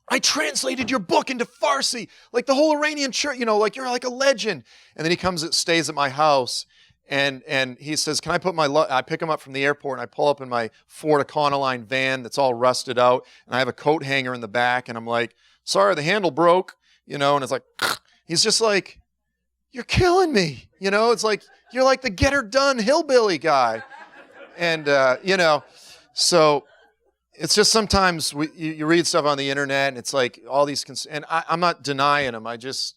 I translated your book into Farsi, like the whole Iranian church, like you're like a legend. And then he comes and stays at my house. And he says, can I put I pick him up from the airport, and I pull up in my Ford Econoline van that's all rusted out, and I have a coat hanger in the back, and I'm like, sorry, the handle broke, and it's like, he's just like, you're killing me, it's like, you're like the get her done hillbilly guy. And, so it's just sometimes you read stuff on the internet, and it's like all these, and I'm not denying them, I just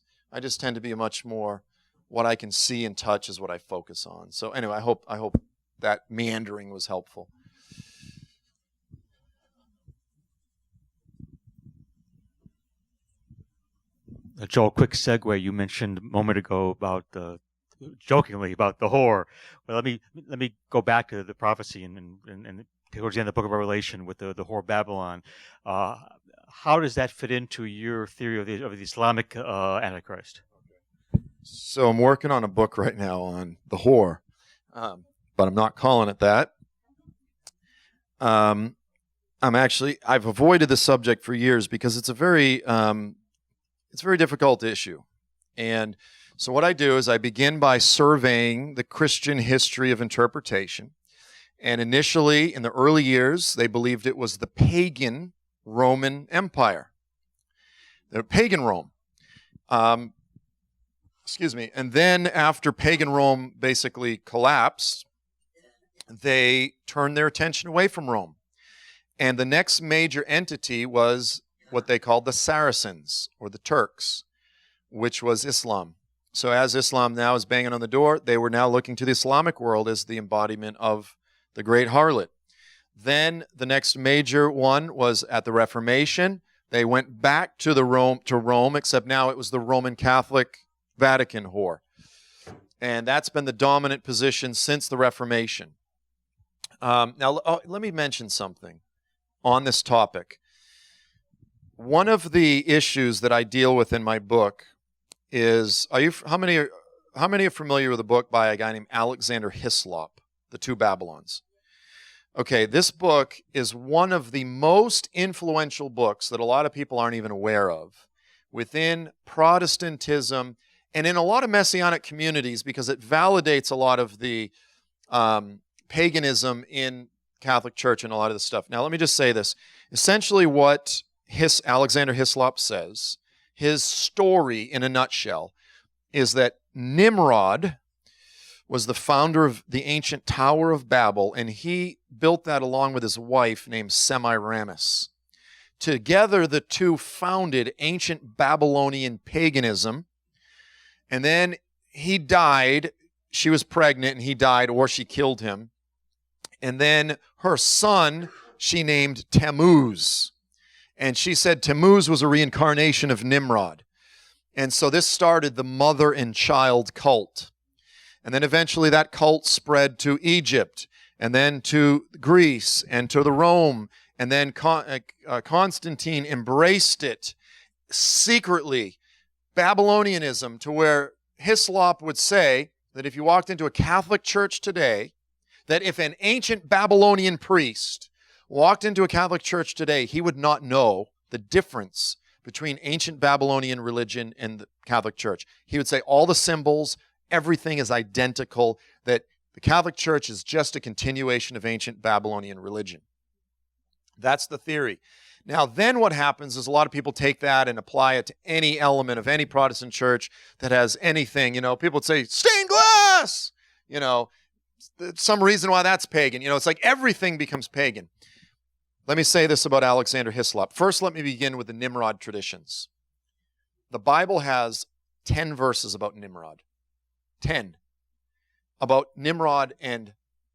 tend to be a much more, what I can see and touch is what I focus on. So anyway, I hope that meandering was helpful. Joel, quick segue. You mentioned a moment ago about jokingly about the whore. Well, let me go back to the prophecy and towards the end of the book of Revelation with the whore Babylon. How does that fit into your theory of the Islamic Antichrist? So I'm working on a book right now on the whore, but I'm not calling it that. I've avoided the subject for years because it's a very difficult issue. And so what I do is I begin by surveying the Christian history of interpretation. And initially, in the early years, they believed it was the pagan Roman Empire. The pagan Rome. And then after pagan Rome basically collapsed, they turned their attention away from Rome. And the next major entity was what they called the Saracens, or the Turks, which was Islam. So as Islam now is banging on the door, they were now looking to the Islamic world as the embodiment of the great harlot. Then the next major one was at the Reformation. They went back to Rome, except now it was the Roman Catholic Vatican whore. And that's been the dominant position since the Reformation. Now, let me mention something on this topic. One of the issues that I deal with in my book is, how many are familiar with a book by a guy named Alexander Hislop, The Two Babylons? Okay, this book is one of the most influential books that a lot of people aren't even aware of within Protestantism and in a lot of Messianic communities, because it validates a lot of the paganism in Catholic Church and a lot of the stuff. Now, let me just say this. Essentially what Alexander Hislop says, his story in a nutshell, is that Nimrod was the founder of the ancient Tower of Babel, and he built that along with his wife named Semiramis. Together, the two founded ancient Babylonian paganism, and then he died. she was pregnant and he died, or she killed him. And then her son, she named Tammuz. And she said Tammuz was a reincarnation of Nimrod. And so this started the mother and child cult. And then eventually that cult spread to Egypt, and then to Greece, and to the Rome. And then Constantine embraced it secretly, Babylonianism, to where Hislop would say that if you walked into a Catholic church today, that if an ancient Babylonian priest walked into a Catholic church today, he would not know the difference between ancient Babylonian religion and the Catholic Church. He would say all the symbols, everything is identical, that the Catholic Church is just a continuation of ancient Babylonian religion. That's the theory. Now, then what happens is a lot of people take that and apply it to any element of any Protestant church that has anything. You know, people would say, stained glass! You know, some reason why that's pagan. You know, it's like everything becomes pagan. Let me say this about Alexander Hislop. First, let me begin with the Nimrod traditions. The Bible has 10 verses about Nimrod. 10. About Nimrod and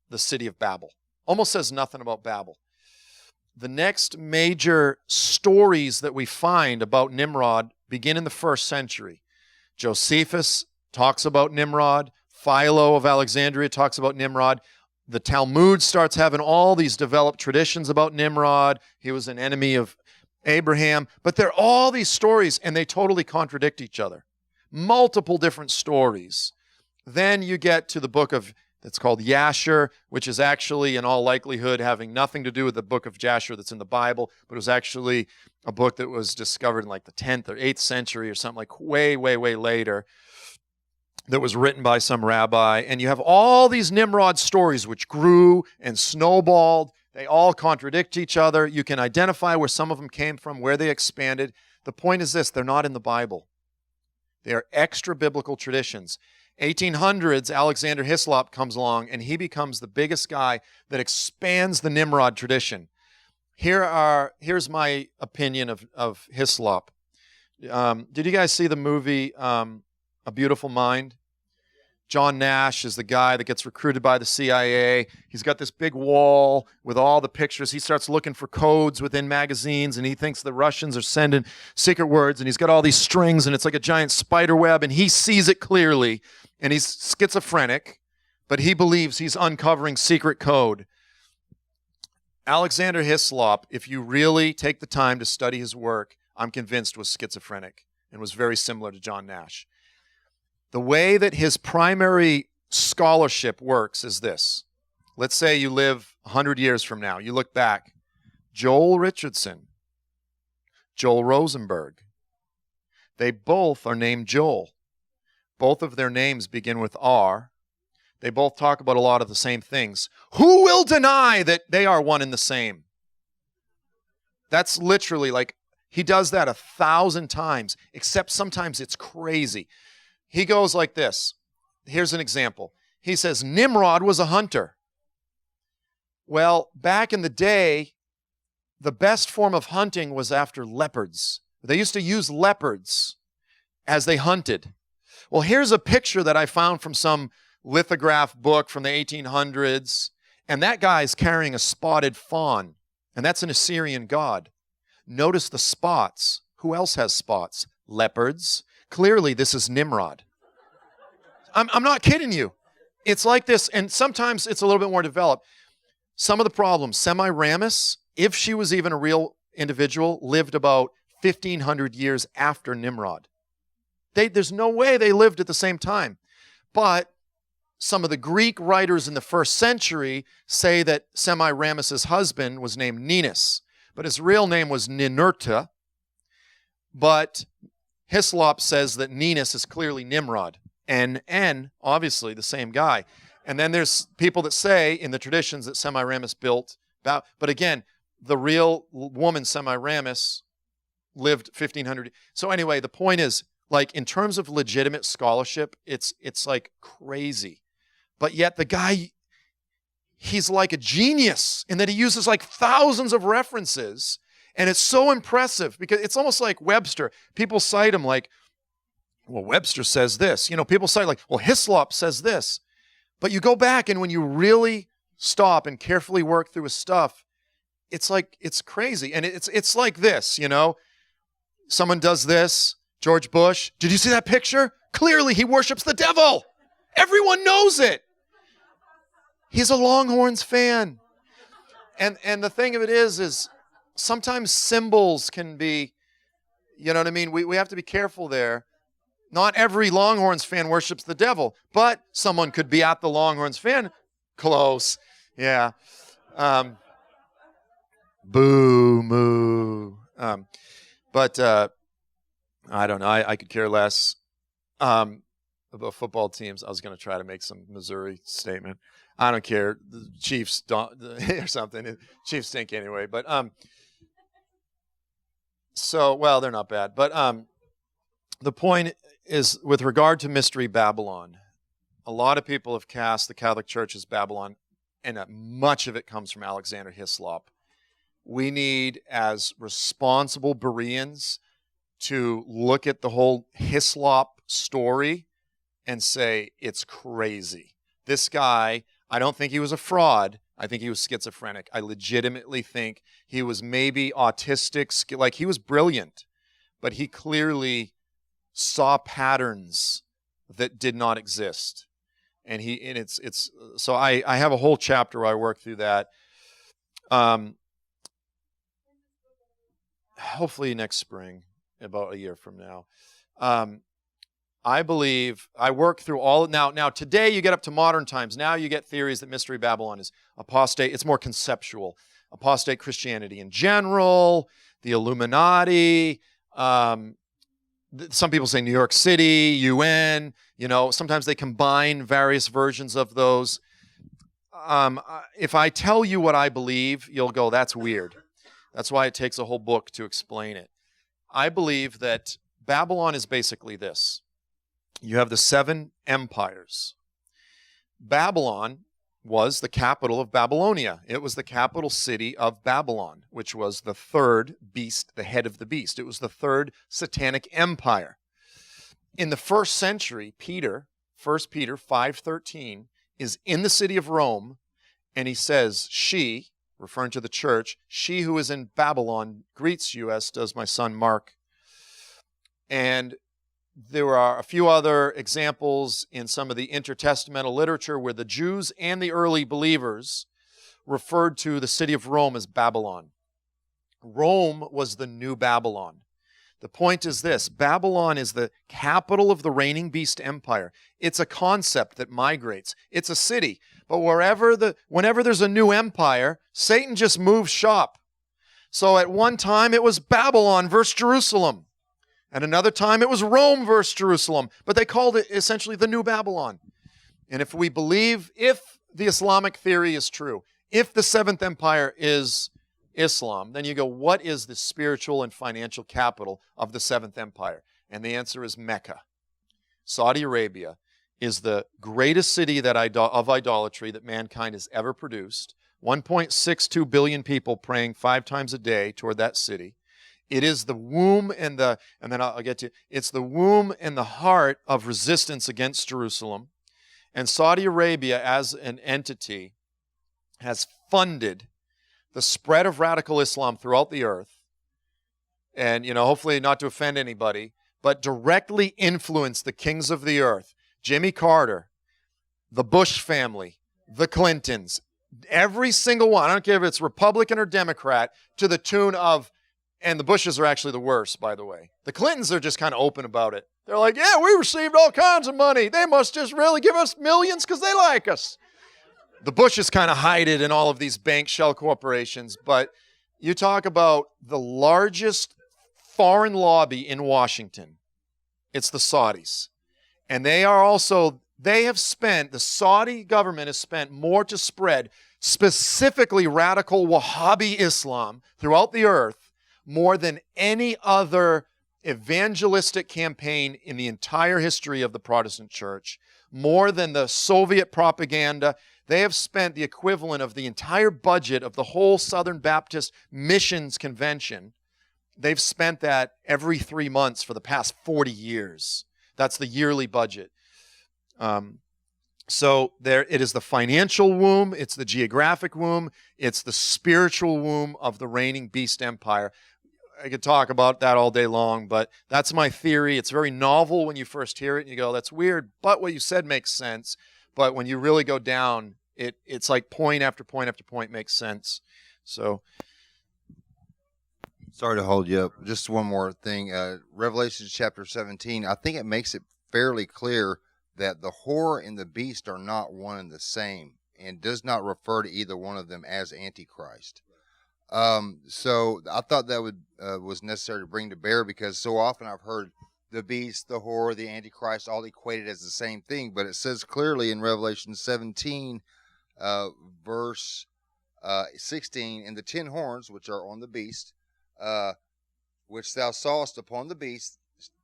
the city of Babel. Almost says nothing about Babel. The next major stories that we find about Nimrod begin in the 1st century. Josephus talks about Nimrod. Philo of Alexandria talks about Nimrod. The Talmud starts having all these developed traditions about Nimrod. He was an enemy of Abraham. But there are all these stories, and they totally contradict each other. Multiple different stories. Then you get to the book of, that's called Yasher, which is actually, in all likelihood, having nothing to do with the book of Jasher that's in the Bible, but it was actually a book that was discovered in like the 10th or 8th century or something, like way, way, way later, that was written by some rabbi. And you have all these Nimrod stories which grew and snowballed. They all contradict each other. You can identify where some of them came from, where they expanded. The point is this, they're not in the Bible. They are extra-biblical traditions. 1800s, Alexander Hislop comes along, and he becomes the biggest guy that expands the Nimrod tradition. Here's my opinion of Hislop. Did you guys see the movie A Beautiful Mind? John Nash is the guy that gets recruited by the CIA. He's got this big wall with all the pictures. He starts looking for codes within magazines, and he thinks the Russians are sending secret words, and he's got all these strings, and it's like a giant spider web, and he sees it clearly, and he's schizophrenic, but he believes he's uncovering secret code. Alexander Hislop, if you really take the time to study his work, I'm convinced was schizophrenic and was very similar to John Nash. The way that his primary scholarship works is this. Let's say you live 100 years from now. You look back. Joel Richardson, Joel Rosenberg. They both are named Joel. Both of their names begin with R. They both talk about a lot of the same things. Who will deny that they are one and the same? That's literally like, he does that 1,000 times, except sometimes it's crazy. He goes like this. Here's an example. He says, Nimrod was a hunter. Well, back in the day, the best form of hunting was after leopards. They used to use leopards as they hunted. Well, here's a picture that I found from some lithograph book from the 1800s, and that guy's carrying a spotted fawn, and that's an Assyrian god. Notice the spots. Who else has spots? Leopards. Clearly, this is Nimrod. I'm not kidding you. It's like this, and sometimes it's a little bit more developed. Some of the problems, Semiramis, if she was even a real individual, lived about 1,500 years after Nimrod. There's no way they lived at the same time. But some of the Greek writers in the 1st century say that Semiramis' husband was named Ninus, but his real name was Ninurta. But Hislop says that Ninus is clearly Nimrod. And obviously the same guy. And then there's people that say in the traditions that Semiramis built, but again, the real woman Semiramis lived 1,500. So anyway, the point is, like, in terms of legitimate scholarship, it's like crazy. But yet the guy, he's like a genius in that he uses like thousands of references, and it's so impressive because it's almost like Webster. People cite him like, well, Webster says this. You know, people cite like, well, Hislop says this. But you go back, and when you really stop and carefully work through his stuff, it's crazy. And it's like this, someone does this, George Bush. Did you see that picture? Clearly he worships the devil. Everyone knows it. He's a Longhorns fan. And the thing of it is sometimes symbols can be, you know what I mean? We have to be careful there. Not every Longhorns fan worships the devil, but someone could be at the Longhorns fan. Close. Yeah. Boo, moo. But I don't know. I could care less about football teams. I was going to try to make some Missouri statement. I don't care. The Chiefs don't, or something. The Chiefs stink anyway. But well, they're not bad. But the point is, with regard to Mystery Babylon, a lot of people have cast the Catholic Church as Babylon, and much of it comes from Alexander Hislop. We need, as responsible Bereans, to look at the whole Hislop story and say, it's crazy. This guy, I don't think he was a fraud. I think he was schizophrenic. I legitimately think he was maybe autistic. Like, he was brilliant, but he clearly saw patterns that did not exist. And so I have a whole chapter where I work through that. Hopefully next spring, about a year from now. I believe I work through all now today you get up to modern times. Now you get theories that Mystery Babylon is apostate. It's more conceptual. Apostate Christianity in general, the Illuminati, some people say New York City, UN, sometimes they combine various versions of those. If I tell you what I believe, you'll go, that's weird. That's why it takes a whole book to explain it. I believe that Babylon is basically this. You have the 7 empires. Babylon was the capital of Babylonia. It was the capital city of Babylon, which was the third beast, the head of the beast. It was the third satanic empire. In the first century, 1 Peter 5:13, is in the city of Rome, and he says, she, referring to the church, she who is in Babylon greets you, as does my son Mark. And there are a few other examples in some of the intertestamental literature where the Jews and the early believers referred to the city of Rome as Babylon. Rome was the new Babylon. The point is this: Babylon is the capital of the reigning beast empire. It's a concept that migrates. It's a city. But whenever there's a new empire, Satan just moves shop. So at one time it was Babylon versus Jerusalem. At another time it was Rome versus Jerusalem. But they called it essentially the new Babylon. And if the Islamic theory is true, if the seventh empire is Islam, then you go, what is the spiritual and financial capital of the seventh empire? And the answer is Mecca. Saudi Arabia is the greatest city of idolatry that mankind has ever produced. 1.62 billion people praying 5 times a day toward that city. It is the womb it's the womb and the heart of resistance against Jerusalem. And Saudi Arabia as an entity has funded the spread of radical Islam throughout the earth. And, hopefully not to offend anybody, but directly influenced the kings of the earth. Jimmy Carter, the Bush family, the Clintons, every single one, I don't care if it's Republican or Democrat, to the tune of, and the Bushes are actually the worst, by the way. The Clintons are just kind of open about it. They're like, yeah, we received all kinds of money. They must just really give us millions because they like us. The Bushes kind of hide it in all of these bank shell corporations, but you talk about the largest foreign lobby in Washington, it's the Saudis. And the Saudi government has spent more to spread specifically radical Wahhabi Islam throughout the earth more than any other evangelistic campaign in the entire history of the Protestant church, more than the Soviet propaganda. They have spent the equivalent of the entire budget of the whole Southern Baptist Missions Convention. They've spent that every 3 months for the past 40 years. That's the yearly budget. So there, it is the financial womb, it's the geographic womb, it's the spiritual womb of the reigning beast empire. I could talk about that all day long, but that's my theory. It's very novel when you first hear it and you go, that's weird, but what you said makes sense. But when you really go down, it's like point after point after point makes sense. So, sorry to hold you up. Just one more thing. Revelation chapter 17, I think it makes it fairly clear that the whore and the beast are not one and the same, and does not refer to either one of them as Antichrist. So I thought that was necessary to bring to bear, because so often I've heard the beast, the whore, the Antichrist all equated as the same thing, but it says clearly in Revelation 17, verse 16, and the 10 horns which are on the beast, which thou sawest upon the beast,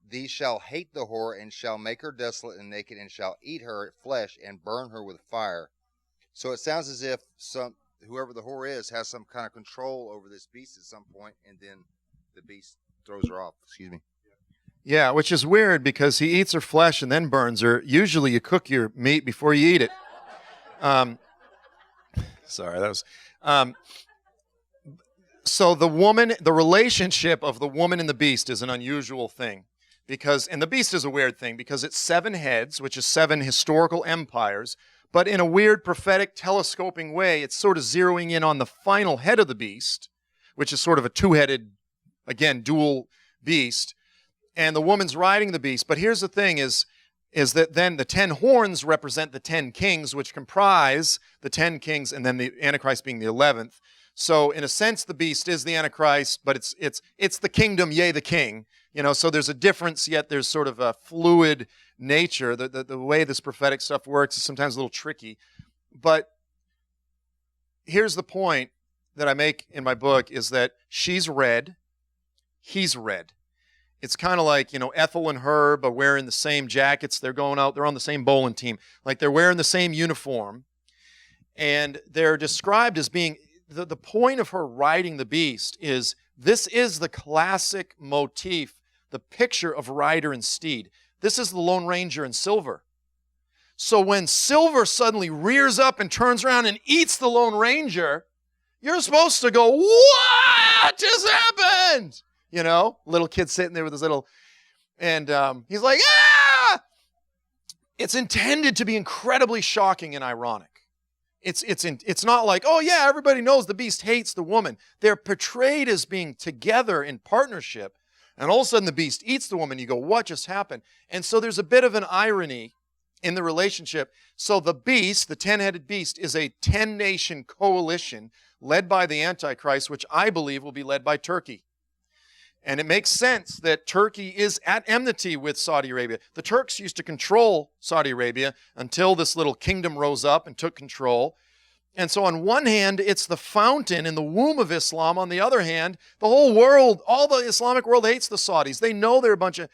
these shall hate the whore, and shall make her desolate and naked, and shall eat her flesh, and burn her with fire. So it sounds as if whoever the whore is has some kind of control over this beast at some point, and then the beast throws her off. Excuse me. yeah, which is weird because he eats her flesh and then burns her. Usually you cook your meat before you eat it. Sorry, that was... so the relationship of the woman and the beast is an unusual thing. And the beast is a weird thing because it's 7 heads, which is 7 historical empires, but in a weird prophetic telescoping way, it's sort of zeroing in on the final head of the beast, which is sort of a 2-headed, again, dual beast, and the woman's riding the beast. But here's the thing is that then the 10 horns represent the 10 kings, which comprise the 10 kings, and then the Antichrist being the 11th. So in a sense, the beast is the Antichrist, but it's the kingdom, yea, the king. So there's a difference, yet there's sort of a fluid nature. The way this prophetic stuff works is sometimes a little tricky. But here's the point that I make in my book is that she's red, he's red. It's kind of like, Ethel and Herb are wearing the same jackets. They're going out, they're on the same bowling team. Like they're wearing the same uniform. And they're described as being, the point of her riding the beast is, this is the classic motif, the picture of rider and steed. This is the Lone Ranger in silver. So when Silver suddenly rears up and turns around and eats the Lone Ranger, you're supposed to go, what just happened? Little kid sitting there with his little, and he's like, ah! It's intended to be incredibly shocking and ironic. It's not like, oh yeah, everybody knows the beast hates the woman. They're portrayed as being together in partnership, and all of a sudden the beast eats the woman. You go, what just happened? And so there's a bit of an irony in the relationship. So the beast, the 10-headed beast, is a 10-nation coalition led by the Antichrist, which I believe will be led by Turkey. And it makes sense that Turkey is at enmity with Saudi Arabia. The Turks used to control Saudi Arabia until this little kingdom rose up and took control. And so on one hand, it's the fountain in the womb of Islam. On the other hand, the whole world, all the Islamic world hates the Saudis. They know they're a bunch of,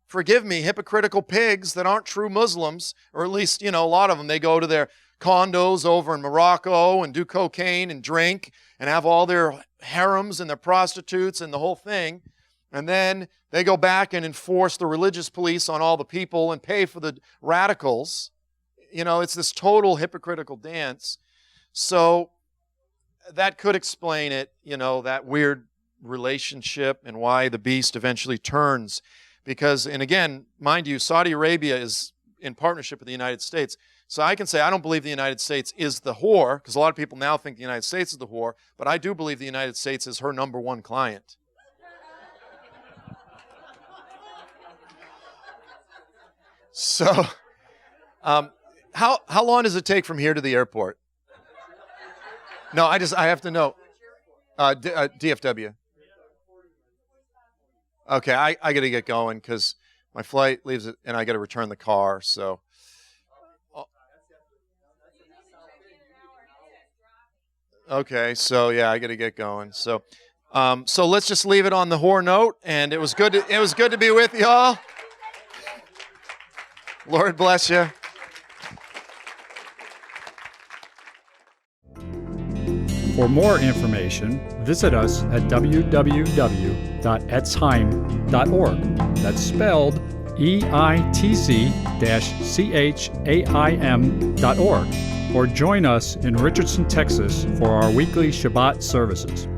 forgive me, hypocritical pigs that aren't true Muslims, or at least, a lot of them. They go to their condos over in Morocco and do cocaine and drink and have all their harems and their prostitutes and the whole thing. And then they go back and enforce the religious police on all the people and pay for the radicals. It's this total hypocritical dance. So that could explain it, that weird relationship and why the beast eventually turns. Because, and again, mind you, Saudi Arabia is in partnership with the United States. So I can say I don't believe the United States is the whore, because a lot of people now think the United States is the whore, but I do believe the United States is her number one client. So, how long does it take from here to the airport? No, I have to know. DFW. Okay, I got to get going because my flight leaves it, and I got to return the car. So, okay, so yeah, I got to get going. So let's just leave it on the whore note. And it was good to be with you all. Lord bless you. For more information, visit us at www.etzheim.org. That's spelled eitz-chaim.org or join us in Richardson, Texas for our weekly Shabbat services.